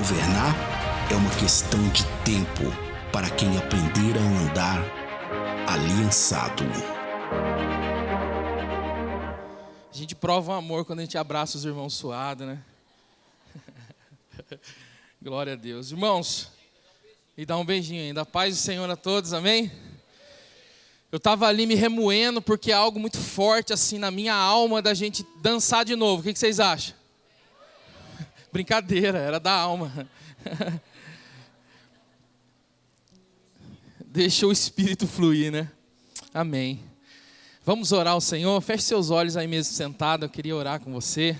Governar é uma questão de tempo para quem aprender a andar aliançado. A gente prova o amor quando a gente abraça os irmãos suados, né? Glória a Deus. Irmãos, e dá um beijinho ainda. A paz do Senhor a todos, amém? Eu estava ali me remoendo porque é algo muito forte assim na minha alma da gente dançar de novo. O que vocês acham? Brincadeira, era da alma. Deixa o Espírito fluir, né? Amém. Vamos orar ao Senhor. Feche seus olhos aí mesmo sentado. Eu queria orar com você.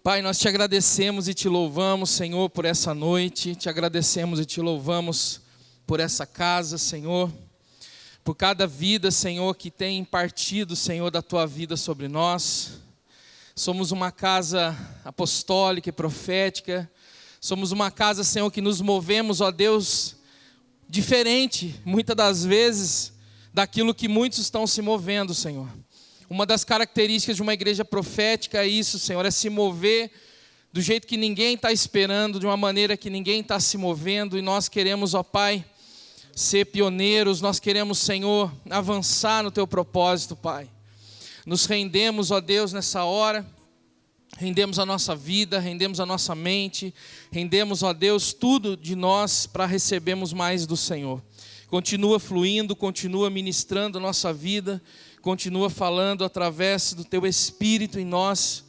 Pai, nós te agradecemos e te louvamos, Senhor, por essa noite. Te agradecemos e te louvamos por essa casa, Senhor. Por cada vida, Senhor, que tem partido, Senhor, da tua vida sobre nós. Somos uma casa apostólica e profética. Somos uma casa, Senhor, que nos movemos, ó Deus, diferente, muitas das vezes, daquilo que muitos estão se movendo, Senhor. Uma das características de uma igreja profética é isso, Senhor, é se mover do jeito que ninguém está esperando, de uma maneira que ninguém está se movendo. E nós queremos, ó Pai, ser pioneiros, nós queremos, Senhor, avançar no teu propósito, Pai. Nos rendemos, ó Deus, nessa hora, rendemos a nossa vida, rendemos a nossa mente, rendemos, ó Deus, tudo de nós para recebermos mais do Senhor. Continua fluindo, continua ministrando a nossa vida, continua falando através do teu Espírito em nós,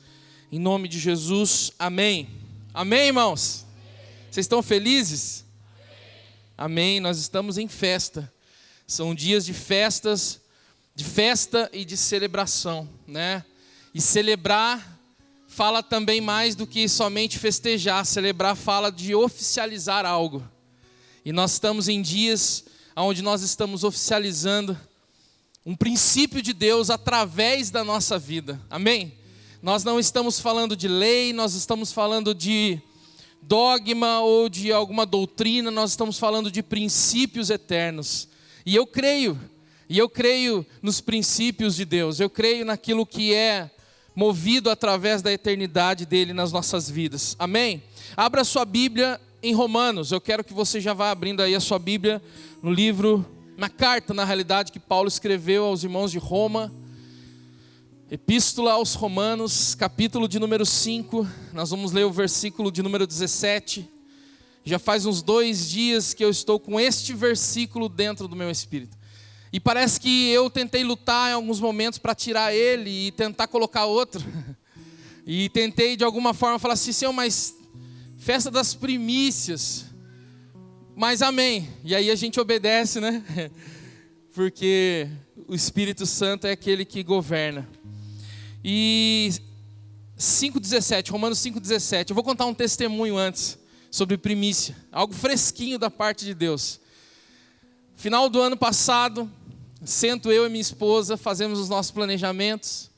em nome de Jesus, amém. Amém, irmãos? Vocês estão felizes? Amém, nós estamos em festa, são dias de festa e de celebração, né? E celebrar fala também mais do que somente festejar. Celebrar fala de oficializar algo. E nós estamos em dias onde nós estamos oficializando um princípio de Deus através da nossa vida. Amém? Nós não estamos falando de lei, nós estamos falando de dogma ou de alguma doutrina, nós estamos falando de princípios eternos. E eu creio nos princípios de Deus, eu creio naquilo que é movido através da eternidade dele nas nossas vidas. Amém? Abra sua Bíblia em Romanos. Eu quero que você já vá abrindo aí a sua Bíblia no livro, na carta, na realidade, que Paulo escreveu aos irmãos de Roma. Epístola aos Romanos, capítulo de número 5. Nós vamos ler o versículo de número 17. Já faz uns 2 dias que eu estou com este versículo dentro do meu espírito. E parece que eu tentei lutar em alguns momentos para tirar ele e tentar colocar outro. E tentei de alguma forma falar assim, Senhor, mas festa das primícias. Mas amém. E aí a gente obedece, né? Porque o Espírito Santo é aquele que governa. E 5,17, Romanos 5,17. Eu vou contar um testemunho antes sobre primícia. Algo fresquinho da parte de Deus. Final do ano passado, sento eu e minha esposa, fazemos os nossos planejamentos.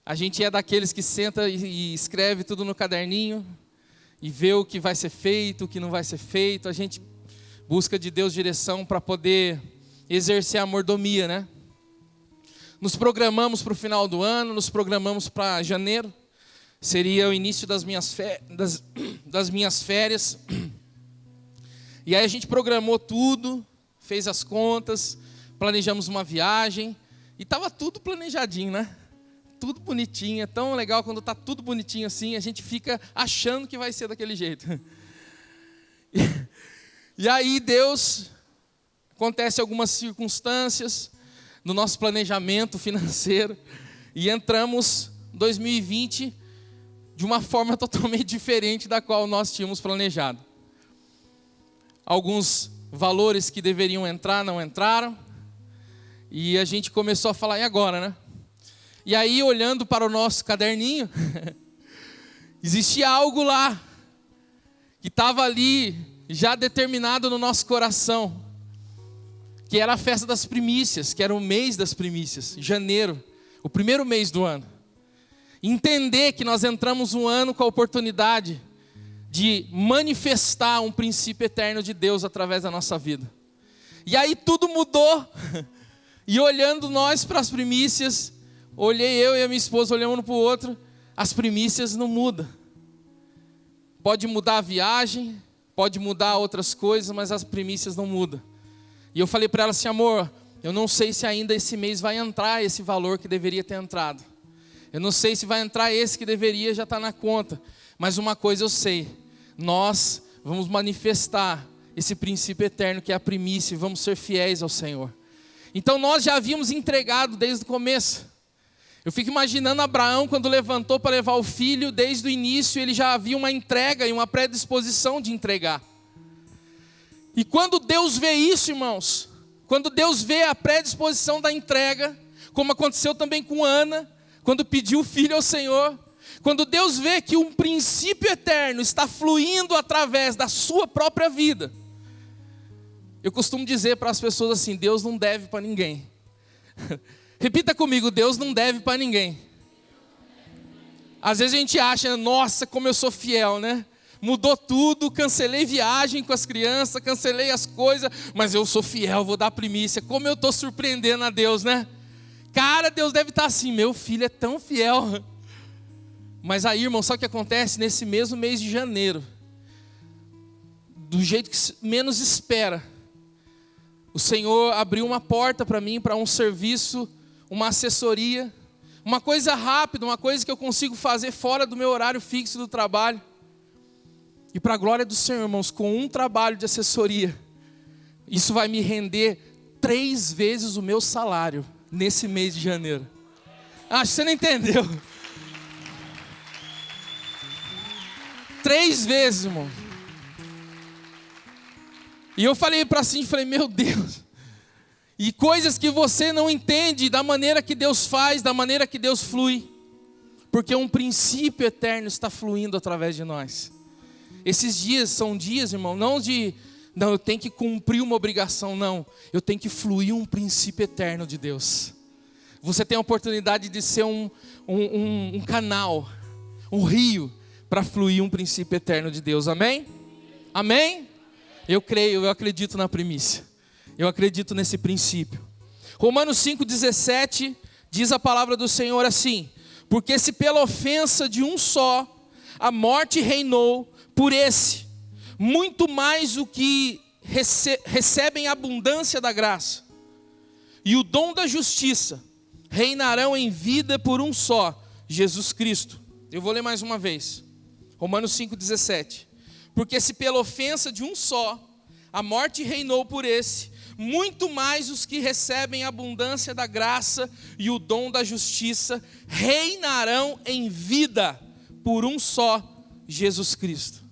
A gente é daqueles que senta e escreve tudo no caderninho. E vê o que vai ser feito, o que não vai ser feito. A gente busca de Deus direção para poder exercer a mordomia, né? Nos programamos para o final do ano, nos programamos para janeiro. Seria o início das minhas férias. E aí a gente programou tudo, fez as contas, planejamos uma viagem. E estava tudo planejadinho, né? Tudo bonitinho. É tão legal quando está tudo bonitinho assim, a gente fica achando que vai ser daquele jeito. E aí Deus, acontece algumas circunstâncias no nosso planejamento financeiro e entramos em 2020 de uma forma totalmente diferente da qual nós tínhamos planejado. Alguns valores que deveriam entrar não entraram e a gente começou a falar, e agora, né? E aí olhando para o nosso caderninho, existia algo lá que estava ali já determinado no nosso coração, que era a festa das primícias, que era o mês das primícias, janeiro, o primeiro mês do ano. Entender que nós entramos um ano com a oportunidade de manifestar um princípio eterno de Deus através da nossa vida. E aí tudo mudou, e olhando nós para as primícias, olhei eu e a minha esposa, olhamos um para o outro, as primícias não mudam. Pode mudar a viagem, pode mudar outras coisas, mas as primícias não mudam. E eu falei para ela assim, amor, eu não sei se ainda esse mês vai entrar esse valor que deveria ter entrado. Eu não sei se vai entrar esse que deveria já estar na conta. Mas uma coisa eu sei, nós vamos manifestar esse princípio eterno que é a primícia e vamos ser fiéis ao Senhor. Então nós já havíamos entregado desde o começo. Eu fico imaginando Abraão quando levantou para levar o filho, desde o início ele já havia uma entrega e uma predisposição de entregar. E quando Deus vê isso, irmãos, quando Deus vê a predisposição da entrega, como aconteceu também com Ana, quando pediu o filho ao Senhor, quando Deus vê que um princípio eterno está fluindo através da sua própria vida, eu costumo dizer para as pessoas assim, Deus não deve para ninguém. Repita comigo, Deus não deve para ninguém. Às vezes a gente acha, nossa, como eu sou fiel, né? Mudou tudo, cancelei viagem com as crianças, cancelei as coisas, mas eu sou fiel, vou dar primícia. Como eu estou surpreendendo a Deus, né? Cara, Deus deve estar assim, meu filho é tão fiel. Mas aí, irmão, sabe o que acontece? Nesse mesmo mês de janeiro, do jeito que menos espera, o Senhor abriu uma porta para mim, para um serviço, uma assessoria, uma coisa rápida, uma coisa que eu consigo fazer fora do meu horário fixo do trabalho. E para a glória do Senhor, irmãos, com um trabalho de assessoria, isso vai me render 3 vezes o meu salário nesse mês de janeiro. Acho que você não entendeu. 3 vezes, irmão. E eu falei para assim, falei, meu Deus. E coisas que você não entende da maneira que Deus faz, da maneira que Deus flui. Porque um princípio eterno está fluindo através de nós. Esses dias são dias, irmão, não eu tenho que cumprir uma obrigação, não. Eu tenho que fluir um princípio eterno de Deus. Você tem a oportunidade de ser um canal, um rio, para fluir um princípio eterno de Deus, amém? Amém? Eu creio, eu acredito na primícia. Eu acredito nesse princípio. Romanos 5,17 diz a palavra do Senhor assim: porque se pela ofensa de um só a morte reinou, por esse, muito mais o que recebem abundância da graça e o dom da justiça reinarão em vida por um só, Jesus Cristo. Eu vou ler mais uma vez. Romanos 5,17. Porque se pela ofensa de um só a morte reinou por esse, muito mais os que recebem abundância da graça e o dom da justiça reinarão em vida por um só, Jesus Cristo.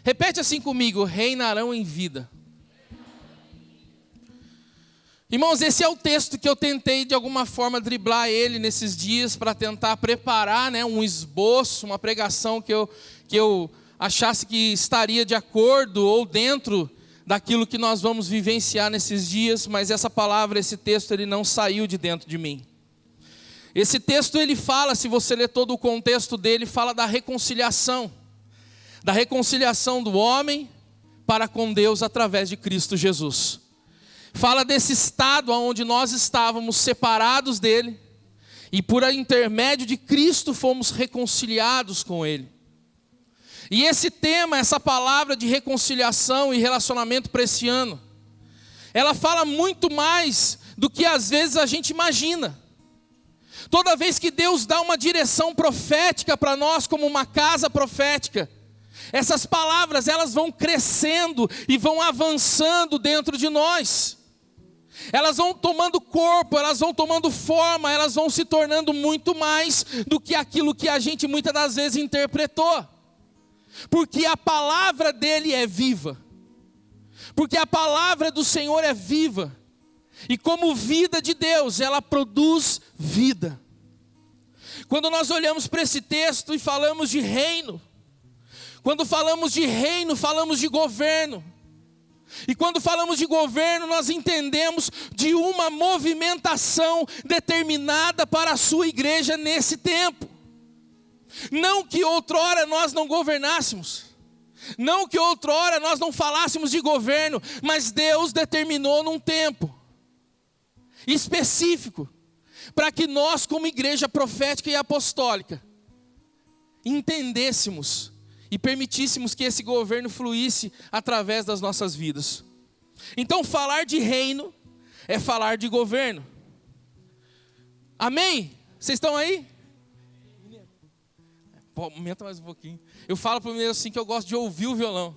Repete assim comigo, reinarão em vida. Irmãos, esse é o texto que eu tentei de alguma forma driblar ele nesses dias para tentar preparar, um esboço, uma pregação que eu achasse que estaria de acordo ou dentro daquilo que nós vamos vivenciar nesses dias, mas essa palavra, esse texto, ele não saiu de dentro de mim. Esse texto ele fala, se você ler todo o contexto dele, fala da reconciliação do homem para com Deus através de Cristo Jesus. Fala desse estado onde nós estávamos separados dele e por intermédio de Cristo fomos reconciliados com ele. E esse tema, essa palavra de reconciliação e relacionamento para esse ano, ela fala muito mais do que às vezes a gente imagina. Toda vez que Deus dá uma direção profética para nós como uma casa profética, essas palavras elas vão crescendo e vão avançando dentro de nós. Elas vão tomando corpo, elas vão tomando forma, elas vão se tornando muito mais do que aquilo que a gente muitas das vezes interpretou. Porque a palavra dele é viva. Porque a palavra do Senhor é viva. E como vida de Deus, ela produz vida. Quando nós olhamos para esse texto e falamos de reino, quando falamos de reino, falamos de governo. E quando falamos de governo, nós entendemos de uma movimentação determinada para a sua igreja nesse tempo. Não que outrora nós não governássemos, não que outrora nós não falássemos de governo, mas Deus determinou num tempo específico, para que nós como igreja profética e apostólica, entendêssemos e permitíssemos que esse governo fluísse através das nossas vidas. Então, falar de reino é falar de governo. Amém? Vocês estão aí? Pô, aumenta mais um pouquinho. Eu falo para o Mineiro assim que eu gosto de ouvir o violão.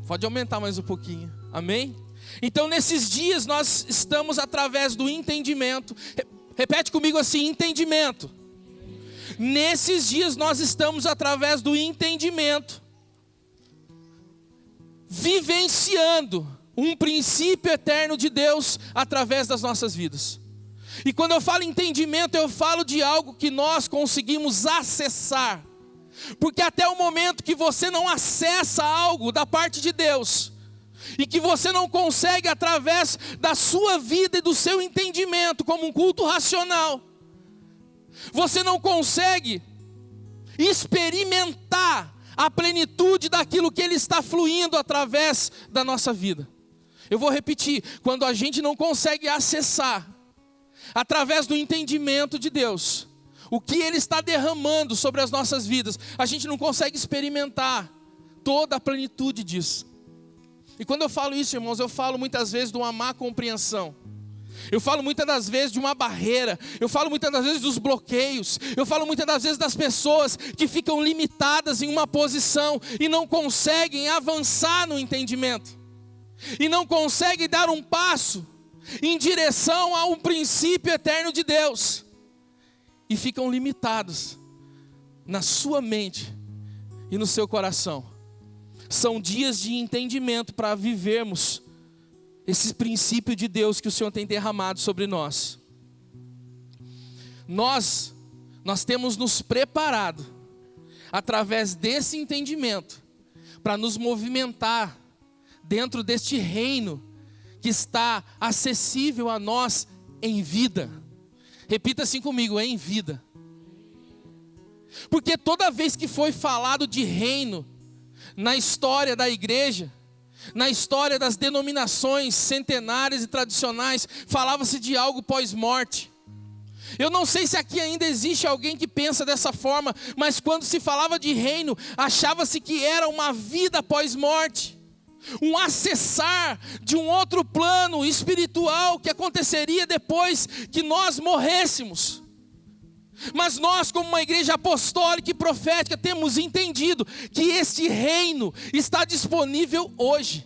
Pode aumentar mais um pouquinho. Amém? Então, nesses dias nós estamos através do entendimento. Repete comigo assim: entendimento. Nesses dias nós estamos através do entendimento, vivenciando um princípio eterno de Deus através das nossas vidas. E quando eu falo entendimento, eu falo de algo que nós conseguimos acessar. Porque até o momento que você não acessa algo da parte de Deus, e que você não consegue através da sua vida e do seu entendimento, como um culto racional, você não consegue experimentar a plenitude daquilo que Ele está fluindo através da nossa vida. Eu vou repetir: quando a gente não consegue acessar, através do entendimento de Deus, o que Ele está derramando sobre as nossas vidas, a gente não consegue experimentar toda a plenitude disso. E quando eu falo isso, irmãos, eu falo muitas vezes de uma má compreensão. Eu falo muitas das vezes de uma barreira. Eu falo muitas das vezes dos bloqueios. Eu falo muitas das vezes das pessoas que ficam limitadas em uma posição e não conseguem avançar no entendimento, e não conseguem dar um passo em direção a um princípio eterno de Deus, e ficam limitados na sua mente e no seu coração. São dias de entendimento para vivermos esse princípio de Deus que o Senhor tem derramado sobre nós. Nós temos nos preparado, através desse entendimento, para nos movimentar dentro deste reino que está acessível a nós em vida. Repita assim comigo: em vida. Porque toda vez que foi falado de reino na história da igreja, na história das denominações centenárias e tradicionais, falava-se de algo pós-morte. Eu não sei se aqui ainda existe alguém que pensa dessa forma, mas quando se falava de reino, achava-se que era uma vida pós-morte, um acessar de um outro plano espiritual que aconteceria depois que nós morrêssemos. Mas nós, como uma igreja apostólica e profética, temos entendido que este reino está disponível hoje.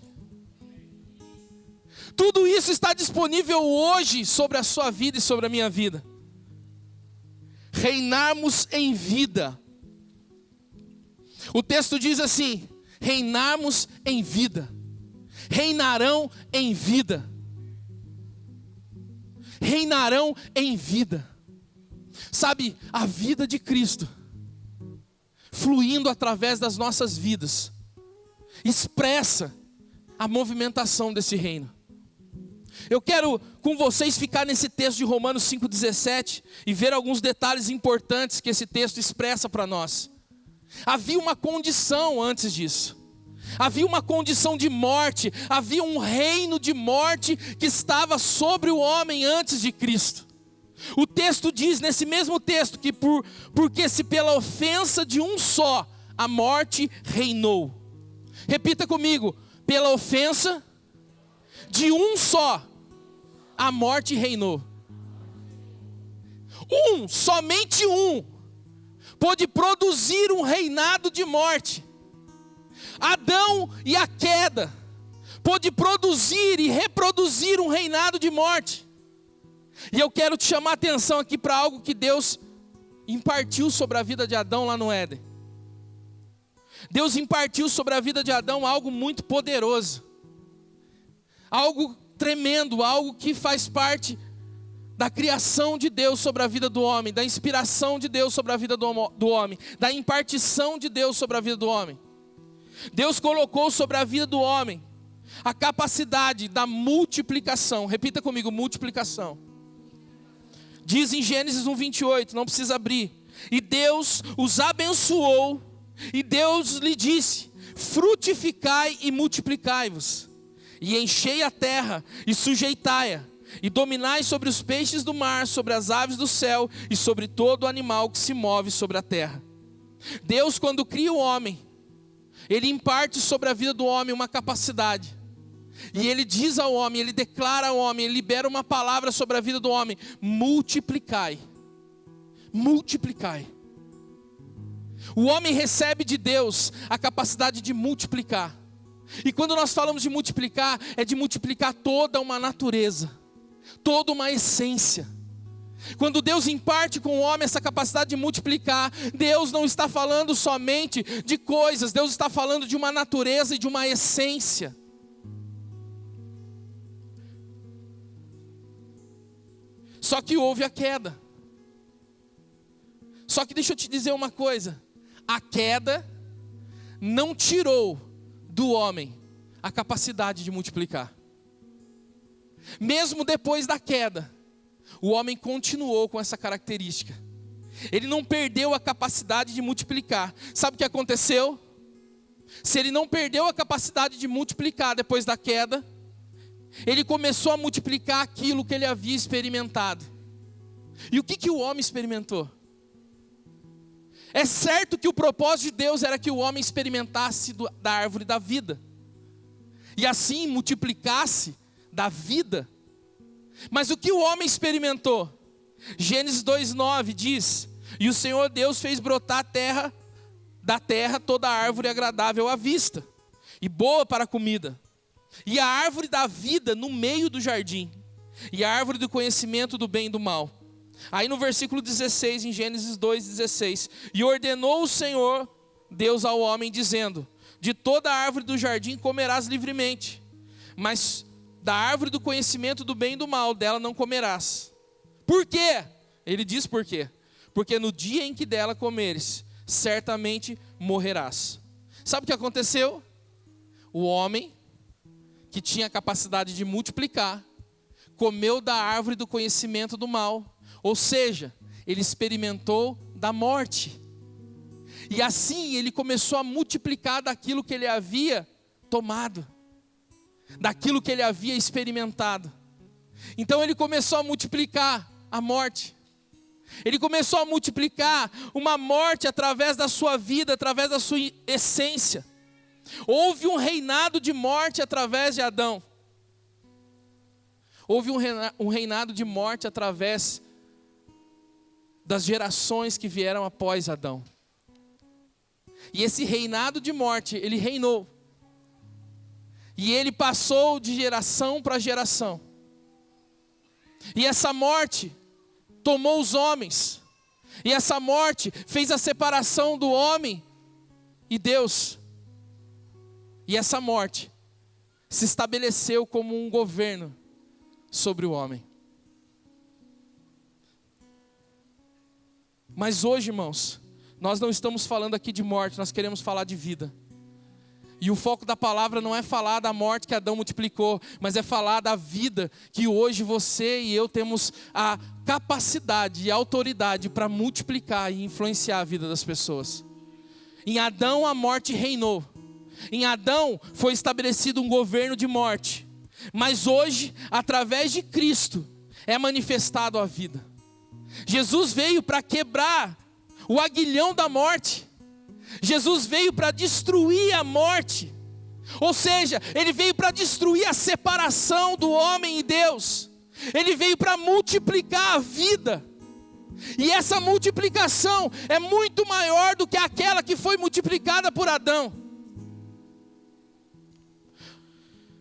Tudo isso está disponível hoje sobre a sua vida e sobre a minha vida. Reinarmos em vida. O texto diz assim: reinarmos em vida. Reinarão em vida. Reinarão em vida. Sabe, a vida de Cristo fluindo através das nossas vidas expressa a movimentação desse reino. Eu quero com vocês ficar nesse texto de Romanos 5,17 e ver alguns detalhes importantes que esse texto expressa para nós. Havia uma condição antes disso. Havia uma condição de morte, havia um reino de morte que estava sobre o homem antes de Cristo. O texto diz, nesse mesmo texto, que porque se pela ofensa de um só, a morte reinou. Repita comigo: pela ofensa de um só, a morte reinou. Somente um, pôde produzir um reinado de morte. Adão e a queda pôde produzir e reproduzir um reinado de morte. E eu quero te chamar a atenção aqui para algo que Deus impartiu sobre a vida de Adão lá no Éden. Deus impartiu sobre a vida de Adão algo muito poderoso, algo tremendo, algo que faz parte da criação de Deus sobre a vida do homem, da inspiração de Deus sobre a vida do homem, da impartição de Deus sobre a vida do homem. Deus colocou sobre a vida do homem a capacidade da multiplicação. Repita comigo: multiplicação. Diz em Gênesis 1:28, não precisa abrir. E Deus os abençoou, e Deus lhe disse: frutificai e multiplicai-vos, e enchei a terra, e sujeitai-a, e dominai sobre os peixes do mar, sobre as aves do céu, e sobre todo animal que se move sobre a terra. Deus, quando cria o homem, Ele imparte sobre a vida do homem uma capacidade. E Ele diz ao homem, Ele declara ao homem, Ele libera uma palavra sobre a vida do homem: multiplicai. Multiplicai. O homem recebe de Deus a capacidade de multiplicar. E quando nós falamos de multiplicar, é de multiplicar toda uma natureza, toda uma essência. Quando Deus imparte com o homem essa capacidade de multiplicar, Deus não está falando somente de coisas, Deus está falando de uma natureza e de uma essência. Só que houve a queda. Só que deixa eu te dizer uma coisa: a queda não tirou do homem a capacidade de multiplicar. Mesmo depois da queda, o homem continuou com essa característica. Ele não perdeu a capacidade de multiplicar. Sabe o que aconteceu? Se ele não perdeu a capacidade de multiplicar depois da queda, ele começou a multiplicar aquilo que ele havia experimentado. E o que o homem experimentou? É certo que o propósito de Deus era que o homem experimentasse da árvore da vida, e assim multiplicasse da vida. Mas o que o homem experimentou? Gênesis 2:9 diz: e o Senhor Deus fez brotar da terra toda a árvore agradável à vista, e boa para a comida, e a árvore da vida no meio do jardim, e a árvore do conhecimento do bem e do mal. Aí no versículo 16, em Gênesis 2:16, e ordenou o Senhor Deus ao homem, dizendo: de toda a árvore do jardim comerás livremente, mas da árvore do conhecimento do bem e do mal, dela não comerás. Por quê? Ele diz por quê. Porque no dia em que dela comeres, certamente morrerás. Sabe o que aconteceu? O homem, que tinha a capacidade de multiplicar, comeu da árvore do conhecimento do mal. Ou seja, ele experimentou da morte. E assim ele começou a multiplicar daquilo que ele havia tomado, daquilo que ele havia experimentado. Então ele começou a multiplicar a morte. Ele começou a multiplicar uma morte através da sua vida, através da sua essência. Houve um reinado de morte através de Adão. Houve um reinado de morte através das gerações que vieram após Adão. E esse reinado de morte, ele reinou. E ele passou de geração para geração. E essa morte tomou os homens. E essa morte fez a separação do homem e Deus. E essa morte se estabeleceu como um governo sobre o homem. Mas hoje, irmãos, nós não estamos falando aqui de morte, nós queremos falar de vida. E o foco da palavra não é falar da morte que Adão multiplicou, mas é falar da vida que hoje você e eu temos a capacidade e a autoridade para multiplicar e influenciar a vida das pessoas. Em Adão a morte reinou. Em Adão foi estabelecido um governo de morte. Mas hoje, através de Cristo, é manifestado a vida. Jesus veio para quebrar o aguilhão da morte. Jesus veio para destruir a morte. Ou seja, Ele veio para destruir a separação do homem e Deus. Ele veio para multiplicar a vida. E essa multiplicação é muito maior do que aquela que foi multiplicada por Adão.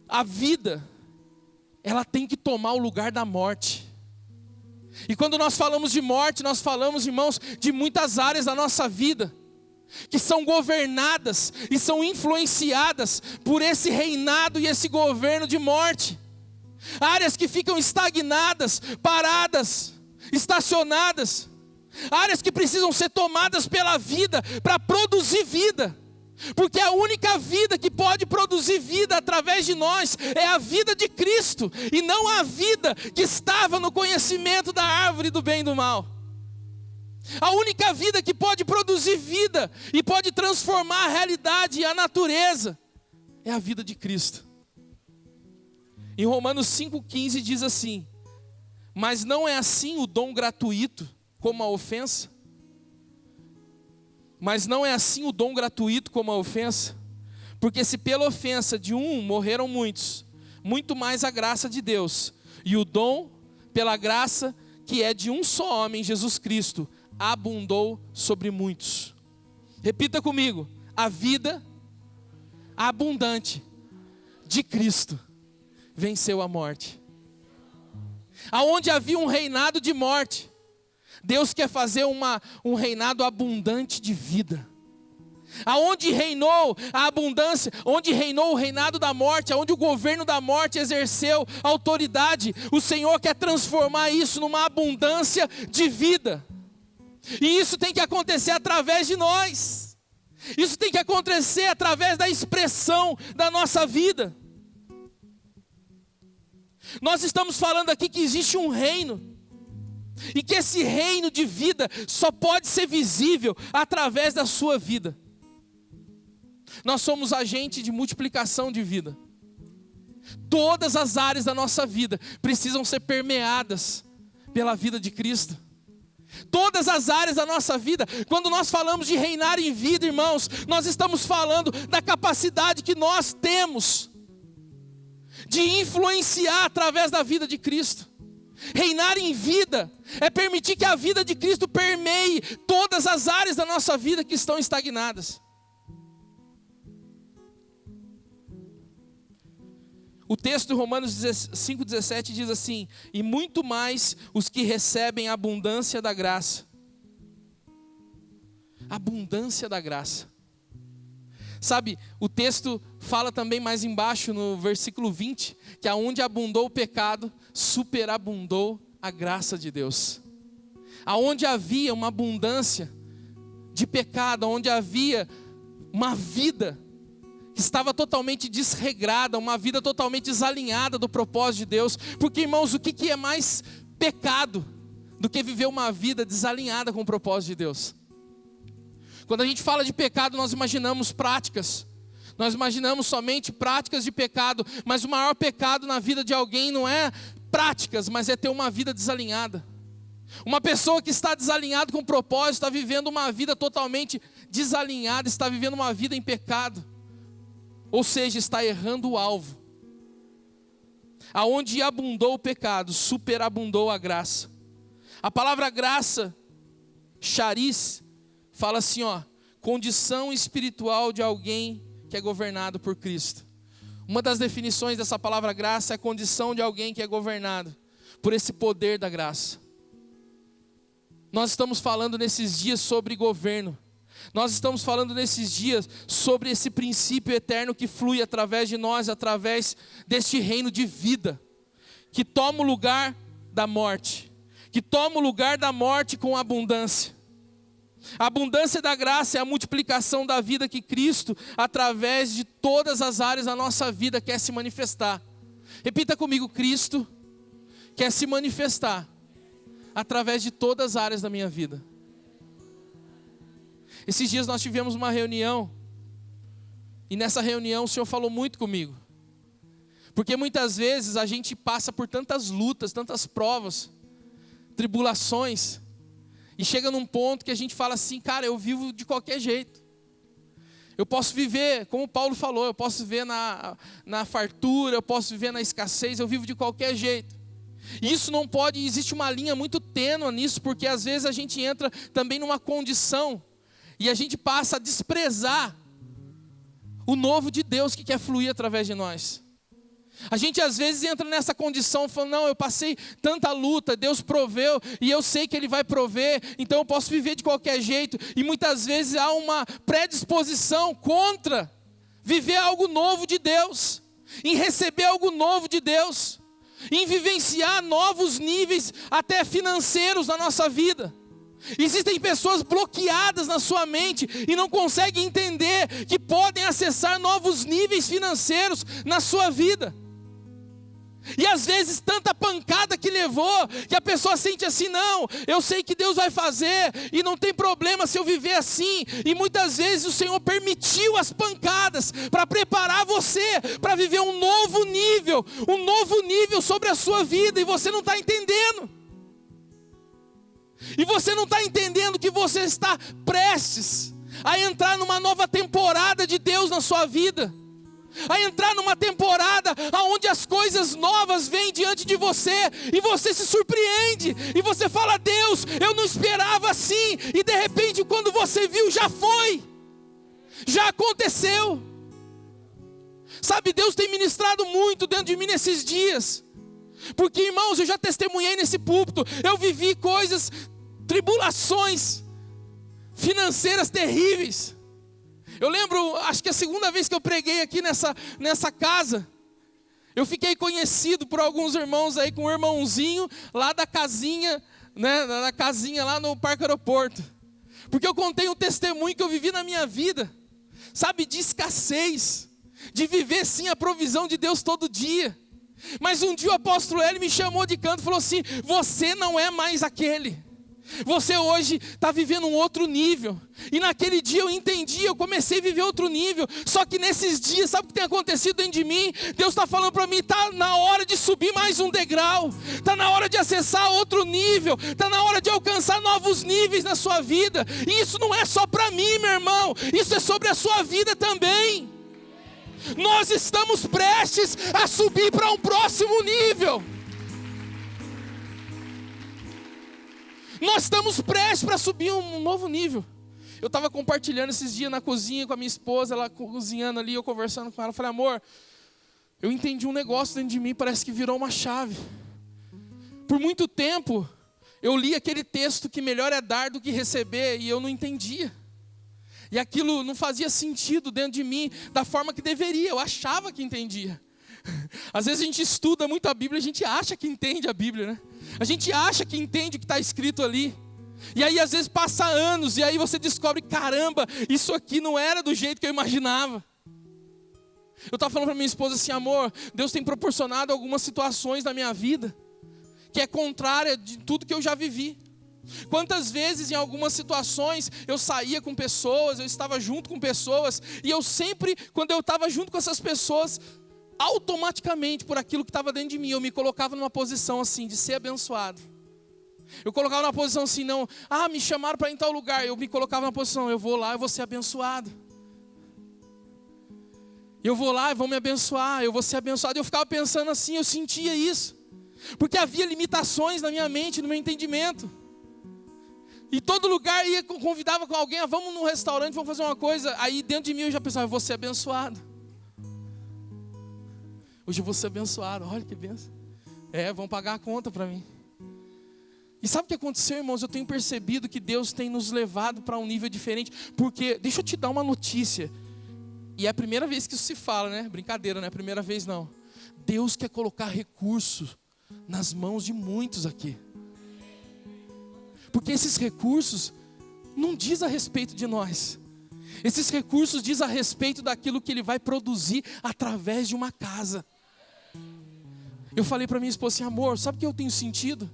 A vida, ela tem que tomar o lugar da morte. E quando nós falamos de morte, nós falamos, irmãos, de muitas áreas da nossa vida, que são governadas e são influenciadas por esse reinado e esse governo de morte. Áreas que ficam estagnadas, paradas, estacionadas. Áreas que precisam ser tomadas pela vida para produzir vida. Porque a única vida que pode produzir vida através de nós é a vida de Cristo, e não a vida que estava no conhecimento da árvore do bem e do mal. A única vida que pode produzir vida e pode transformar a realidade e a natureza é a vida de Cristo. Em Romanos 5,15 diz assim: mas não é assim o dom gratuito como a ofensa? Mas não é assim o dom gratuito como a ofensa. Porque se pela ofensa de um morreram muitos, muito mais a graça de Deus, e o dom pela graça que é de um só homem, Jesus Cristo, abundou sobre muitos. Repita comigo: a vida abundante de Cristo venceu a morte. Aonde havia um reinado de morte, Deus quer fazer um reinado abundante de vida. Aonde reinou a abundância, onde reinou o reinado da morte, aonde o governo da morte exerceu autoridade, o Senhor quer transformar isso numa abundância de vida. E isso tem que acontecer através de nós. Isso tem que acontecer através da expressão da nossa vida. Nós estamos falando aqui que existe um reino, e que esse reino de vida só pode ser visível através da sua vida. Nós somos agente de multiplicação de vida. Todas as áreas da nossa vida precisam ser permeadas pela vida de Cristo. Todas as áreas da nossa vida, quando nós falamos de reinar em vida, irmãos, nós estamos falando da capacidade que nós temos de influenciar através da vida de Cristo. Reinar em vida é permitir que a vida de Cristo permeie todas as áreas da nossa vida que estão estagnadas. O texto de Romanos 5,17 diz assim: e muito mais os que recebem a abundância da graça. Abundância da graça. Sabe, o texto fala também mais embaixo no versículo 20, que aonde abundou o pecado, superabundou a graça de Deus. Aonde havia uma abundância de pecado, onde havia uma vida que estava totalmente desregrada, uma vida totalmente desalinhada do propósito de Deus. Porque, irmãos, o que é mais pecado do que viver uma vida desalinhada com o propósito de Deus? Quando a gente fala de pecado, nós imaginamos práticas. Nós imaginamos somente práticas de pecado. Mas o maior pecado na vida de alguém não é práticas, mas é ter uma vida desalinhada. Uma pessoa que está desalinhada com o propósito, está vivendo uma vida totalmente desalinhada, está vivendo uma vida em pecado. Ou seja, está errando o alvo. Aonde abundou o pecado, superabundou a graça. A palavra graça, charis, fala assim, condição espiritual de alguém que é governado por Cristo. Uma das definições dessa palavra graça é a condição de alguém que é governado por esse poder da graça. Nós estamos falando nesses dias sobre governo. Nós estamos falando nesses dias sobre esse princípio eterno que flui através de nós, através deste reino de vida, que toma o lugar da morte, que toma o lugar da morte com abundância. A abundância da graça é a multiplicação da vida que Cristo, através de todas as áreas da nossa vida, quer se manifestar. Repita comigo: Cristo quer se manifestar através de todas as áreas da minha vida. Esses dias nós tivemos uma reunião, e nessa reunião o Senhor falou muito comigo. Porque muitas vezes a gente passa por tantas lutas, tantas provas, tribulações, e chega num ponto que a gente fala assim: cara, eu vivo de qualquer jeito. Eu posso viver, como Paulo falou, eu posso viver na fartura, eu posso viver na escassez, eu vivo de qualquer jeito. E isso não pode, existe uma linha muito tênue nisso, porque às vezes a gente entra também numa condição, e a gente passa a desprezar o novo de Deus que quer fluir através de nós. A gente às vezes entra nessa condição falando: não, eu passei tanta luta, Deus proveu e eu sei que Ele vai prover, então eu posso viver de qualquer jeito. E muitas vezes há uma predisposição contra viver algo novo de Deus, em receber algo novo de Deus, em vivenciar novos níveis até financeiros na nossa vida. Existem pessoas bloqueadas na sua mente e não conseguem entender que podem acessar novos níveis financeiros na sua vida. E às vezes tanta pancada que levou, que a pessoa sente assim: não, eu sei que Deus vai fazer, e não tem problema se eu viver assim. E muitas vezes o Senhor permitiu as pancadas para preparar você para viver um novo nível sobre a sua vida, e você não está entendendo. E você não está entendendo que você está prestes a entrar numa nova temporada de Deus na sua vida, a entrar numa temporada onde as coisas novas vêm diante de você, e você se surpreende, e você fala: Deus, eu não esperava assim, e de repente quando você viu, já foi, já aconteceu. Sabe, Deus tem ministrado muito dentro de mim nesses dias, porque, irmãos, eu já testemunhei nesse púlpito, eu vivi coisas, tribulações financeiras terríveis. Eu lembro, acho que a segunda vez que eu preguei aqui nessa casa, eu fiquei conhecido por alguns irmãos aí, com um irmãozinho lá da casinha, né, da casinha lá no Parque Aeroporto, porque eu contei um testemunho que eu vivi na minha vida, sabe, de escassez, de viver sim a provisão de Deus todo dia. Mas um dia o apóstolo Hélio me chamou de canto e falou assim: você não é mais aquele, você hoje está vivendo um outro nível. E naquele dia eu entendi, eu comecei a viver outro nível. Só que nesses dias, sabe o que tem acontecido dentro de mim? Deus está falando para mim: está na hora de subir mais um degrau, está na hora de acessar outro nível, está na hora de alcançar novos níveis na sua vida. E isso não é só para mim, meu irmão, isso é sobre a sua vida também. Nós estamos prestes a subir para um próximo nível. Nós estamos prestes para subir um novo nível. Eu estava compartilhando esses dias na cozinha com a minha esposa, ela cozinhando ali, eu conversando com ela. Eu falei: amor, eu entendi um negócio dentro de mim, parece que virou uma chave. Por muito tempo, eu li aquele texto que melhor é dar do que receber, e eu não entendia. E aquilo não fazia sentido dentro de mim da forma que deveria, eu achava que entendia. Às vezes a gente estuda muito a Bíblia, a gente acha que entende a Bíblia, né? A gente acha que entende o que está escrito ali. E aí às vezes passa anos, e aí você descobre: caramba, isso aqui não era do jeito que eu imaginava. Eu estava falando para minha esposa assim: amor, Deus tem proporcionado algumas situações na minha vida que é contrária de tudo que eu já vivi. Quantas vezes em algumas situações eu saía com pessoas, eu estava junto com pessoas, e eu sempre, quando eu estava junto com essas pessoas, automaticamente, por aquilo que estava dentro de mim, eu me colocava numa posição assim, de ser abençoado. Eu colocava numa posição assim, não, me chamaram para ir em tal lugar, eu me colocava na posição: eu vou lá, eu vou ser abençoado. Eu vou lá e vão me abençoar, eu vou ser abençoado. Eu ficava pensando assim, eu sentia isso, porque havia limitações na minha mente, no meu entendimento. E todo lugar ia, convidava com alguém: vamos num restaurante, vamos fazer uma coisa. Aí dentro de mim eu já pensava: eu vou ser abençoado. Hoje eu vou ser abençoado, olha que benção. Vão pagar a conta para mim. E sabe o que aconteceu, irmãos? Eu tenho percebido que Deus tem nos levado para um nível diferente. Porque, deixa eu te dar uma notícia. E é a primeira vez que isso se fala, né? Brincadeira, não é a primeira vez não. Deus quer colocar recursos nas mãos de muitos aqui. Porque esses recursos não diz a respeito de nós. Esses recursos diz a respeito daquilo que Ele vai produzir através de uma casa. Eu falei para minha esposa assim: amor, sabe o que eu tenho sentido?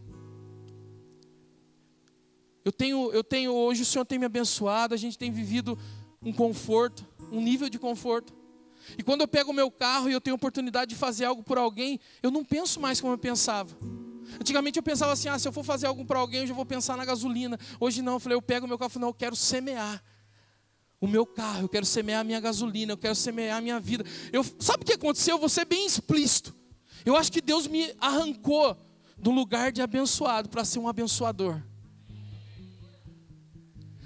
Eu tenho hoje, o Senhor tem me abençoado, a gente tem vivido um conforto, um nível de conforto. E quando eu pego o meu carro e eu tenho a oportunidade de fazer algo por alguém, eu não penso mais como eu pensava. Antigamente eu pensava assim: se eu for fazer algo para alguém, eu já vou pensar na gasolina. Hoje não, eu falei: eu pego o meu carro e falo: não, eu quero semear o meu carro, eu quero semear a minha gasolina, eu quero semear a minha vida. Sabe o que aconteceu? Eu vou ser bem explícito. Eu acho que Deus me arrancou do lugar de abençoado para ser um abençoador.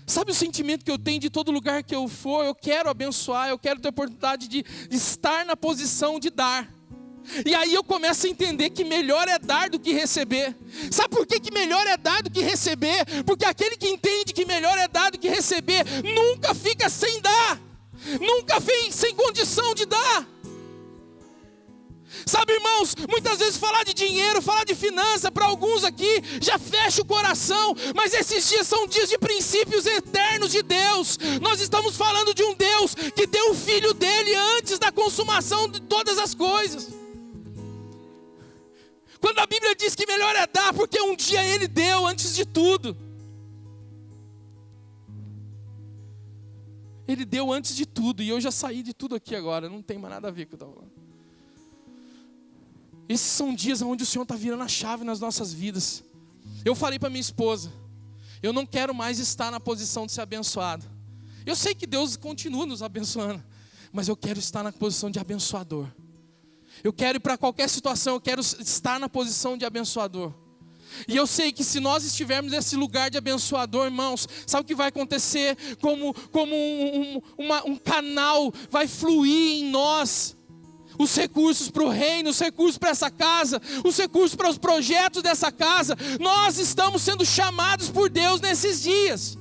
Sabe o sentimento que eu tenho de todo lugar que eu for? Eu quero abençoar, eu quero ter a oportunidade de estar na posição de dar. E aí eu começo a entender que melhor é dar do que receber. Sabe por que melhor é dar do que receber? Porque aquele que entende que melhor é dar do que receber, nunca fica sem dar, nunca vem sem condição de dar. Sabe, irmãos, muitas vezes falar de dinheiro, falar de finança, para alguns aqui já fecha o coração. Mas esses dias são dias de princípios eternos de Deus. Nós estamos falando de um Deus que deu o Filho dele antes da consumação de todas as coisas. Quando a Bíblia diz que melhor é dar, porque um dia Ele deu antes de tudo. Ele deu antes de tudo, e eu já saí de tudo aqui agora, não tem mais nada a ver com o que eu estava falando. Esses são dias onde o Senhor está virando a chave nas nossas vidas. Eu falei para minha esposa: eu não quero mais estar na posição de ser abençoado. Eu sei que Deus continua nos abençoando, mas eu quero estar na posição de abençoador. Eu quero ir para qualquer situação, eu quero estar na posição de abençoador. E eu sei que se nós estivermos nesse lugar de abençoador, irmãos, sabe o que vai acontecer? Como um canal vai fluir em nós. Os recursos para o reino, os recursos para essa casa, os recursos para os projetos dessa casa. Nós estamos sendo chamados por Deus nesses dias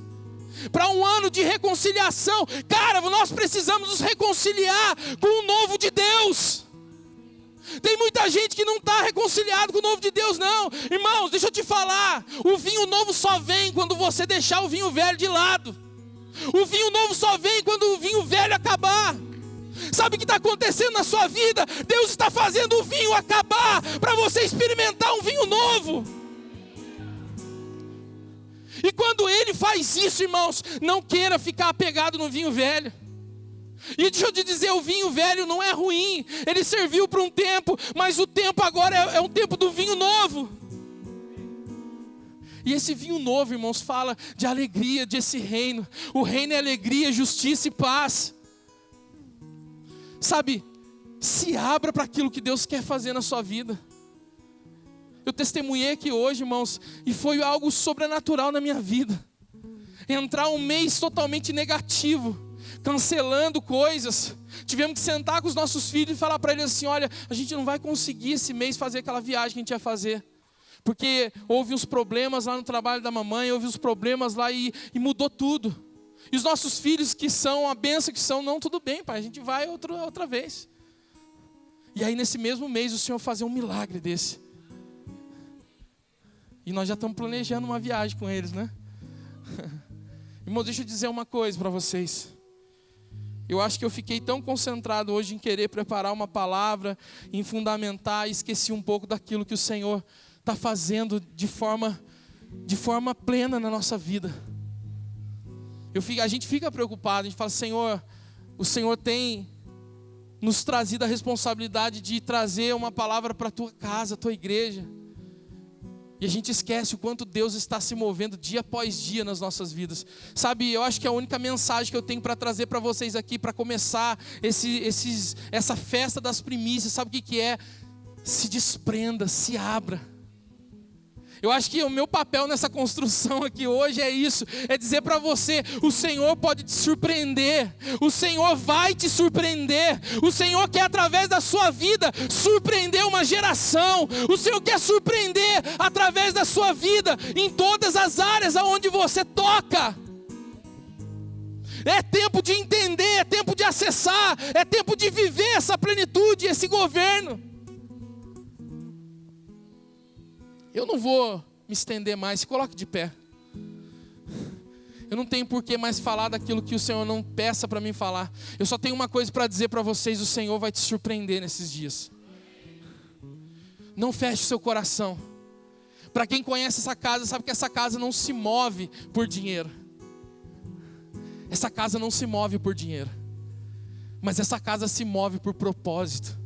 para um ano de reconciliação. Cara, nós precisamos nos reconciliar com o novo de Deus. Tem muita gente que não está reconciliado com o novo de Deus, não. Irmãos, deixa eu te falar. O vinho novo só vem quando você deixar o vinho velho de lado. O vinho novo só vem quando o vinho velho acabar. Sabe o que está acontecendo na sua vida? Deus está fazendo o vinho acabar para você experimentar um vinho novo. E quando Ele faz isso, irmãos, não queira ficar apegado no vinho velho. E deixa eu te dizer, o vinho velho não é ruim. Ele serviu por um tempo, mas o tempo agora é um tempo do vinho novo. E esse vinho novo, irmãos, fala de alegria desse reino. O reino é alegria, justiça e paz. Sabe, se abra para aquilo que Deus quer fazer na sua vida. Eu testemunhei aqui hoje, irmãos, e foi algo sobrenatural na minha vida. Entrar um mês totalmente negativo, cancelando coisas. Tivemos que sentar com os nossos filhos e falar para eles assim: olha, a gente não vai conseguir esse mês fazer aquela viagem que a gente ia fazer. Porque houve uns problemas lá no trabalho da mamãe, houve uns problemas lá e mudou tudo. E os nossos filhos que são a bênção que são, não, tudo bem, pai, a gente vai outra vez. E aí nesse mesmo mês o Senhor fazer um milagre desse. E nós já estamos planejando uma viagem com eles, né? Irmão, deixa eu dizer uma coisa para vocês. Eu acho que eu fiquei tão concentrado hoje em querer preparar uma palavra, em fundamentar, e esqueci um pouco daquilo que o Senhor está fazendo de forma plena na nossa vida. A gente fica preocupado, a gente fala: Senhor, o Senhor tem nos trazido a responsabilidade de trazer uma palavra para a tua casa, a tua igreja. E a gente esquece o quanto Deus está se movendo dia após dia nas nossas vidas. Sabe, eu acho que a única mensagem que eu tenho para trazer para vocês aqui, para começar essa festa das primícias, sabe o que é? Se desprenda, se abra. Eu acho que o meu papel nessa construção aqui hoje é isso, é dizer para você: o Senhor pode te surpreender, o Senhor vai te surpreender, o Senhor quer através da sua vida surpreender uma geração, o Senhor quer surpreender através da sua vida em todas as áreas aonde você toca. É tempo de entender, é tempo de acessar, é tempo de viver essa plenitude, esse governo. Eu não vou me estender mais, se coloque de pé. Eu não tenho por que mais falar daquilo que o Senhor não peça para mim falar. Eu só tenho uma coisa para dizer para vocês: o Senhor vai te surpreender nesses dias. Não feche o seu coração. Para quem conhece essa casa, sabe que essa casa não se move por dinheiro. Essa casa não se move por dinheiro. Mas essa casa se move por propósito.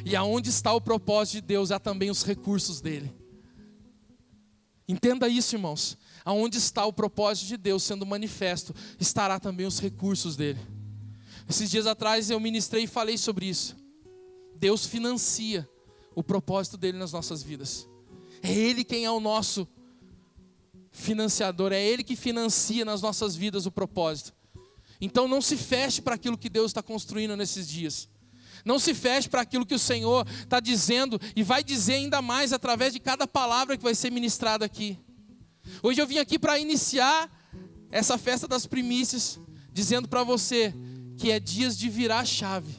E aonde está o propósito de Deus, há também os recursos dele. Entenda isso, irmãos. Aonde está o propósito de Deus sendo manifesto, estará também os recursos dele. Esses dias atrás eu ministrei e falei sobre isso. Deus financia o propósito dele nas nossas vidas. É Ele quem é o nosso financiador, é Ele que financia nas nossas vidas o propósito. Então não se feche para aquilo que Deus está construindo nesses dias. Não se feche para aquilo que o Senhor está dizendo e vai dizer ainda mais através de cada palavra que vai ser ministrada aqui. Hoje eu vim aqui para iniciar essa festa das primícias, dizendo para você que é dias de virar a chave.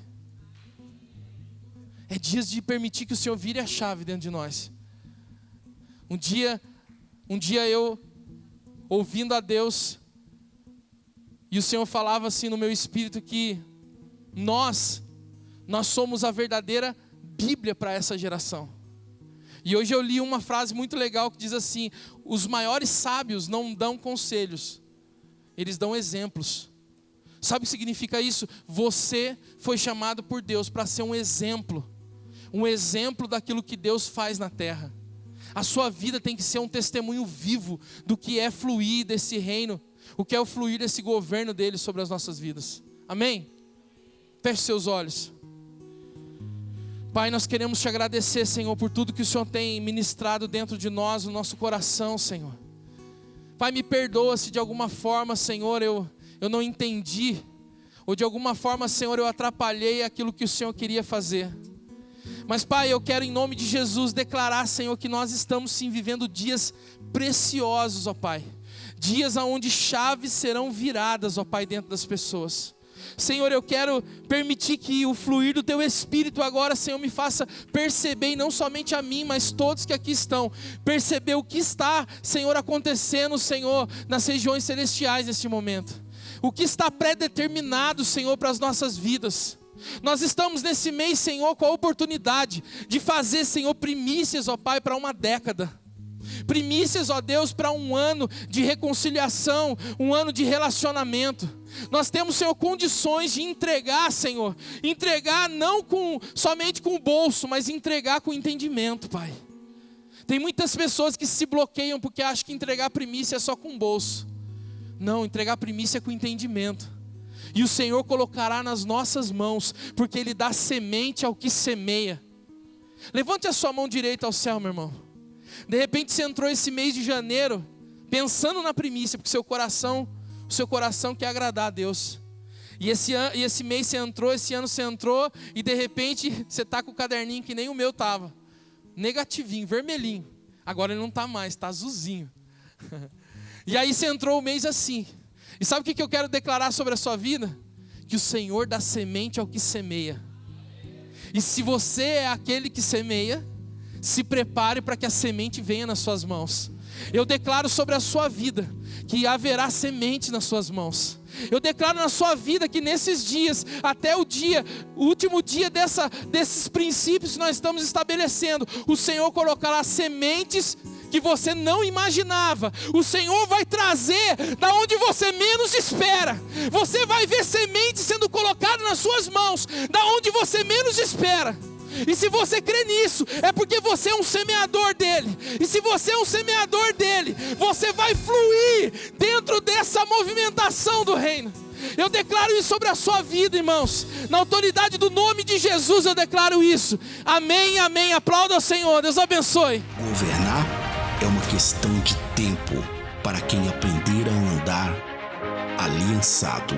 É dias de permitir que o Senhor vire a chave dentro de nós. Um dia eu, ouvindo a Deus, e o Senhor falava assim no meu espírito que nós somos a verdadeira Bíblia para essa geração. E hoje eu li uma frase muito legal que diz assim: os maiores sábios não dão conselhos, eles dão exemplos. Sabe o que significa isso? Você foi chamado por Deus para ser um exemplo daquilo que Deus faz na terra. A sua vida tem que ser um testemunho vivo do que é fluir desse reino. o que é o fluir desse governo dele sobre as nossas vidas. Amém? Feche seus olhos. Pai, nós queremos te agradecer, Senhor, por tudo que o Senhor tem ministrado dentro de nós, no nosso coração, Senhor. Pai, me perdoa se de alguma forma, Senhor, eu não entendi, ou de alguma forma, Senhor, eu atrapalhei aquilo que o Senhor queria fazer. Mas, Pai, eu quero em nome de Jesus declarar, Senhor, que nós estamos sim vivendo dias preciosos, ó Pai. Dias onde chaves serão viradas, ó Pai, dentro das pessoas. Senhor, eu quero permitir que o fluir do Teu Espírito agora, Senhor, me faça perceber, e não somente a mim, mas todos que aqui estão, perceber o que está, Senhor, acontecendo, Senhor, nas regiões celestiais neste momento. O que está pré-determinado, Senhor, para as nossas vidas. Nós estamos nesse mês, Senhor, com a oportunidade de fazer, Senhor, primícias, ó Pai, para uma década. Primícias, ó Deus, para um ano de reconciliação, um ano de relacionamento. Nós temos, Senhor, condições de entregar, Senhor. Entregar não somente com o bolso, mas entregar com entendimento, Pai. Tem muitas pessoas que se bloqueiam porque acham que entregar primícia é só com o bolso. Não, entregar primícia é com entendimento. E o Senhor colocará nas nossas mãos, porque Ele dá semente ao que semeia. Levante a sua mão direita ao céu, meu irmão. De repente você entrou esse mês de janeiro pensando na primícia, porque o seu coração quer agradar a Deus. E esse mês você entrou, esse ano você entrou, e de repente você está com o caderninho que nem o meu estava. Negativinho, vermelhinho. Agora ele não está mais, está azulzinho. E aí você entrou o mês assim. E sabe o que eu quero declarar sobre a sua vida? Que o Senhor dá semente ao que semeia. E se você é aquele que semeia, se prepare para que a semente venha nas suas mãos. Eu declaro sobre a sua vida que haverá semente nas suas mãos. Eu declaro na sua vida que nesses dias, até o último dia desses princípios que nós estamos estabelecendo, o Senhor colocará sementes que você não imaginava. O Senhor vai trazer da onde você menos espera. Você vai ver sementes sendo colocadas nas suas mãos, da onde você menos espera. E se você crê nisso, é porque você é um semeador dele. E se você é um semeador dele, você vai fluir dentro dessa movimentação do reino. Eu declaro isso sobre a sua vida, irmãos. Na autoridade do nome de Jesus eu declaro isso. Amém, amém. Aplauda ao Senhor. Deus abençoe. Governar é uma questão de tempo para quem aprender a andar aliançado.